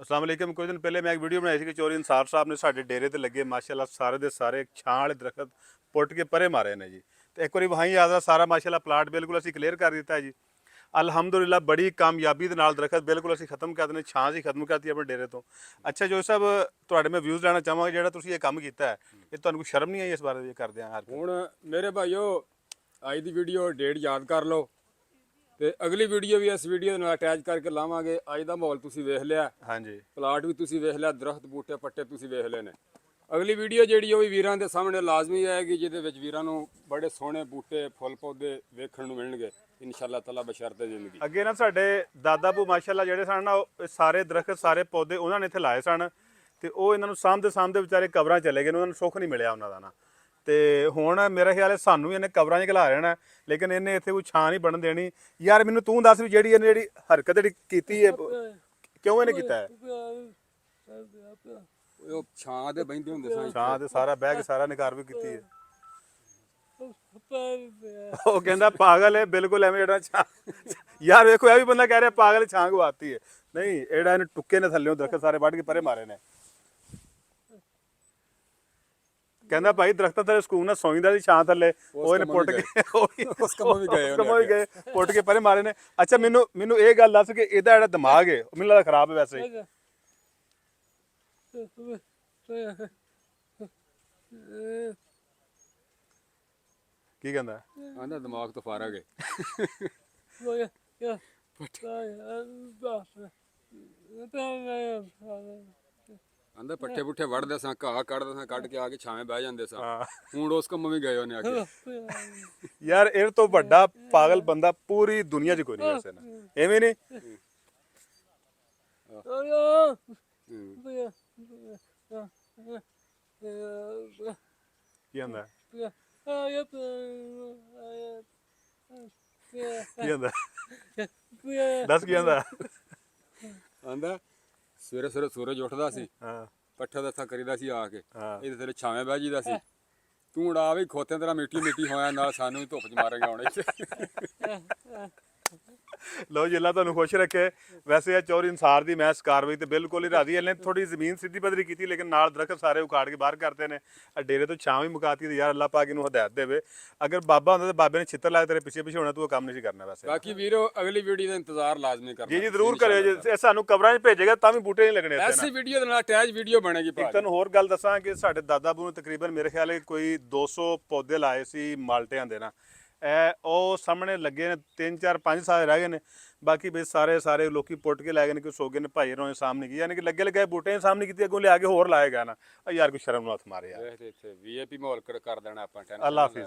अस्सलाम वालेकुम। कुछ दिन पहले मैं एक वीडियो बनाई थी कि चोरी इंसाफ साहब ने साडे डेरे ते लगे माशाल्लाह सारे दे सारे छां वाले दरखत पुट के परे मारे ने जी। तो एक बार वहीं आ सारा माशाल्लाह प्लाट बिल्कुल असी क्लीयर कर दिता है जी। अलहमदुलिल्लाह बड़ी कामयाबी दे नाल दरखत बिल्कुल असी खत्म कर देने, छां सी खत्म करती अपने डेरे तो। अच्छा जो साहब तुहाडे मैं व्यूज़ लेना चाहांगा जिहड़ा तुसीं ये कम कीता है, ये तुहानूं कोई शर्म नहीं आई इस बारे ये करदे हर ਹੁਣ ਮੇਰੇ ਭਾਈਓ ਅੱਜ ਦੀ ਵੀਡੀਓ ਡੇਟ ਯਾਦ ਕਰ ਲਓ ਤੇ ਅਗਲੀ ਵੀਡੀਓ ਵੀ ਇਸ ਵੀਡੀਓ ਨਾਲ ਅਟੈਚ ਕਰਕੇ ਲਾਵਾਂਗੇ। ਅੱਜ ਦਾ ਮਾਹੌਲ ਤੁਸੀਂ ਵੇਖ ਲਿਆ, हाँ जी ਪਲਾਟ ਵੀ ਤੁਸੀਂ ਵੇਖ ਲਿਆ, ਦਰਖਤ ਬੂਟੇ ਪੱਟੇ ਤੁਸੀਂ ਵੇਖ ਲਏ ਨੇ। ਅਗਲੀ ਵੀਡੀਓ ਜਿਹੜੀ ਉਹ ਵੀ ਵੀਰਾਂ ਦੇ ਸਾਹਮਣੇ ਲਾਜ਼ਮੀ ਆਏਗੀ, ਜਿਹਦੇ ਵਿੱਚ ਵੀਰਾਂ ਨੂੰ ਬੜੇ ਸੋਹਣੇ ਬੂਟੇ ਫੁੱਲ ਪੌਦੇ ਵੇਖਣ ਨੂੰ ਮਿਲਣਗੇ ਇਨਸ਼ਾਅੱਲਾ ਤਾਲਾ ਬਸ਼ਰਤੇ ਜ਼ਿੰਦਗੀ। ਅੱਗੇ ਨਾ ਸਾਡੇ ਦਾਦਾ ਬੂ ਮਾਸ਼ਾਅੱਲਾ ਜਿਹੜੇ ਸਨ ਨਾ ਉਹ ਸਾਰੇ ਦਰਖਤ ਸਾਰੇ ਪੌਦੇ ਉਹਨਾਂ ਨੇ ਇੱਥੇ ਲਾਏ ਸਨ ਤੇ ਉਹ ਇਹਨਾਂ ਨੂੰ ਸਾਂਭਦੇ ਵਿਚਾਰੇ ਕਬਰਾਂ ਚਲੇ ਗਏ ਨੇ, ਉਹਨਾਂ ਨੂੰ ਸੁੱਖ ਨਹੀਂ ਮਿਲਿਆ ਉਹਨਾਂ ਦਾ ਨਾ। ਤੇ ਹੁਣ ਮੇਰਾ ਖਿਆਲ ਹੈ ਸਾਨੂੰ ਇਹਨੇ ਕਬਰਾਂ 'ਚ ਘਲਾ ਰਹਿਣਾ, ਲੇਕਿਨ ਇਹਨੇ ਇੱਥੇ ਕੋਈ ਛਾਂ ਨਹੀਂ ਬਣਨ ਦੇਣੀ। ਯਾਰ ਮੈਨੂੰ ਤੂੰ ਦੱਸ ਵੀ ਜਿਹੜੀ ਇਹਨੇ ਜਿਹੜੀ ਹਰਕਤ ਜਿਹੜੀ ਕੀਤੀ ਹੈ ਕਿਉਂ ਇਹਨੇ ਕੀਤਾ ਹੈ? ਉਹ ਛਾਂ ਦੇ ਬੈਂਦੇ ਹੁੰਦੇ ਸਨ, ਛਾਂ ਤੇ ਸਾਰਾ ਬਹਿ ਕੇ ਸਾਰਾ ਨਿਕਾਰ ਵੀ ਕੀਤੀ ਹੈ। ਉਹ ਕਹਿੰਦਾ ਪਾਗਲ ਹੈ ਬਿਲਕੁਲ ਐਵੇਂ ਜਿਹੜਾ ਛਾਂ। ਯਾਰ ਵੇਖੋ ਇਹ ਵੀ ਬੰਦਾ ਕਹਿ ਰਿਹਾ ਪਾਗਲ ਛਾਂ ਗਵਾਤੀ ਹੈ। ਨਹੀਂ ਇਹੜਾ ਇਹਨੇ ਟੁੱਕੇ ਨੇ ਥੱਲਿਓਂ ਦਰਖਤ ਸਾਰੇ ਵੱਢ ਕੇ ਪਰੇ ਮਾਰੇ ਨੇ। ਕਹਿੰਦਾ ਭਾਈ ਦਰਖਤਾਂ ਥੱਲੇ ਸਕੂਨ ਨਾਲ ਸੌਂਦਾ ਸੀ ਛਾਂ ਥੱਲੇ, ਉਹ ਇਹਨੇ ਪੁੱਟ ਕੇ ਉਸ ਕੰਮਾਂ ਵੀ ਗਏ ਵੀ ਗਏ ਪੁੱਟ ਕੇ ਪਰੇ ਮਾਰੇ ਨੇ। ਅੱਛਾ ਮੈਨੂੰ ਇਹ ਗੱਲ ਦੱਸ ਕਿ ਇਹਦਾ ਜਿਹੜਾ ਦਿਮਾਗ ਹੈ ਉਹ ਮੈਨੂੰ ਲੱਗਦਾ ਖਰਾਬ ਹੈ ਵੈਸੇ। ਕੀ ਕਹਿੰਦਾ? ਆਂਦਾ ਦਿਮਾਗ ਤੋਂ ਫਾਰਗ ਹੈ। ਆਂਦਾ ਪੱਠੇ ਪੁੱਠੇ ਵੜਦੇ ਸਾਂ, ਘਾਹ ਕੱਢਦੇ ਸਾਂ, ਕੱਢ ਕੇ ਆ ਕੇ ਛਾਵੇਂ ਬਹਿ ਜਾਂਦੇ ਸਾਂ। ਹੁਣ ਉਸ ਕੰਮ ਵੀ ਗਏ ਉਹਨੇ ਆ ਕੇ। ਯਾਰ ਇਹ ਤੋਂ ਵੱਡਾ ਪਾਗਲ ਬੰਦਾ ਪੂਰੀ ਦੁਨੀਆ 'ਚ ਕੋਈ ਨਹੀਂ ਵੈਸੇ ਨਾ, ਐਵੇਂ ਨਹੀਂ। ਕੀ ਕਹਿੰਦਾ? ਕੀ ਕਹਿੰਦਾ? ਦੱਸ ਕੀ ਕਹਿੰਦਾ? ਆਂਦਾ ਸਵੇਰੇ ਸਵੇਰੇ ਸੂਰਜ ਉੱਠਦਾ ਸੀ, ਹਾਂ ਪੱਠੇ ਦਾ ਕਰੀਦਾ ਸੀ ਆ ਕੇ, ਹਾਂ ਇਹਦੇ ਥੱਲੇ ਛਾਵੇਂ ਬਹਿ ਜੀਦਾ ਸੀ। ਤੂੰ ਉਡਾ ਵੀ ਖੋਤੇ ਤੇਰਾ ਮਿੱਟੀ ਮਿੱਟੀ ਹੋਇਆ, ਨਾਲ ਸਾਨੂੰ ਵੀ ਧੁੱਪ 'ਚ ਮਾਰੇਗਾ ਹੁਣ ਇੱਥੇ। ਲਓ ਜੀ ਅੱਲਾ ਤੁਹਾਨੂੰ ਖੁਸ਼ ਰੱਖੇ। ਵੈਸੇ ਇਹ ਚੋਰ ਇਨਸਾਰ ਦੀ ਮੈਂ ਇਸ ਕਾਰਵਾਈ ਤੇ ਬਿਲਕੁਲ ਹੀ ਰਾਜ਼ੀ। ਇਹਨੇ ਥੋੜੀ ਜ਼ਮੀਨ ਸਿੱਧੀ ਪੱਧਰੀ ਕੀਤੀ, ਲੇਕਿਨ ਨਾਲ ਦਰਖਤ ਸਾਰੇ ਉਖਾੜ ਕੇ ਬਾਹਰ ਕਰਤੇ ਨੇ। ਡੇਰੇ ਤੋਂ ਛਾਂ ਵੀ ਮੁਕਾਤੀ ਤੇ ਯਾਰ ਅੱਲਾ ਪਾਕ ਇਹਨੂੰ ਹਦਾਇਤ ਦੇਵੇ। ਅਗਰ ਬਾਬਾ ਹੁੰਦਾ ਤਾਂ ਬਾਬੇ ਨੇ ਛਿੱਤਰ ਲਾਏ ਤੇਰੇ ਪਿੱਛੇ ਹੋਣਾ, ਤੂੰ ਉਹ ਕੰਮ ਨਹੀਂ ਸੀ ਕਰਨਾ ਵੈਸੇ। ਬਾਕੀ ਵੀਰੋ ਅਗਲੀ ਵੀਡੀਓ ਦਾ ਇੰਤਜ਼ਾਰ ਲਾਜ਼ਮੀ ਕਰਨਾ। ਜੀ ਜ਼ਰੂਰ ਕਰਿਓ ਜੀ। ਇਹ ਸਾਨੂੰ ਕਬਰਾਂ 'ਚ ਭੇਜੇਗਾ ਤਾਂ ਵੀ ਬੂਟੇ ਨਹੀਂ ਲੱਗਣੇ ਇੱਥੇ ਨਾ। ਐਸੀ ਵੀਡੀਓ ਦੇ ਨਾਲ ਅਟੈਚ ਵੀਡੀਓ ਬਣੇਗੀ। ਇੱਕ ਤੁਹਾਨੂੰ ਹੋਰ ਗੱਲ ਦੱਸਾਂ ਕਿ ਸਾਡੇ ਦਾਦਾ ਬੂ ਨੇ ਤਕਰੀਬਨ ਮੇਰੇ ਖਿਆਲ ਕੋਈ 200 ਪੌਦੇ ਲਾਏ ਸੀ ਮਾਲਟਿਆਂ ਦੇ ਨਾ। ਉਹ ਸਾਹਮਣੇ ਲੱਗੇ ਨੇ 3 4 5 ਸਾਲ ਰਹਿ ਗਏ ਨੇ। ਬਾਕੀ ਬਈ ਸਾਰੇ ਲੋਕੀ ਪੁੱਟ ਕੇ ਲੈ ਗਏ ਨੇ, ਕੋਈ ਸੋਗੇ ਨੇ ਭਾਈ ਰੋਏ ਸਾਹਮਣੇ ਕੀ, ਯਾਨੀ ਕਿ ਲੱਗੇ ਲਗਾਏ ਬੂਟੇ ਸਾਹਮਣੇ ਕੀਤੀ, ਅੱਗੋਂ ਲਿਆ ਕੇ ਹੋਰ ਲਾਏਗਾ ਨਾ। ਯਾਰ ਕੋਈ ਸ਼ਰਮ ਨੂੰ ਹੱਥ ਮਾਰੇ ਯਾਰ। ਇੱਥੇ ਵੀਆਈਪੀ ਮਾਹੌਲ ਕਰ ਦੇਣਾ ਆਪਾਂ। ਅੱਲਾ ਹਾਫਿਜ਼।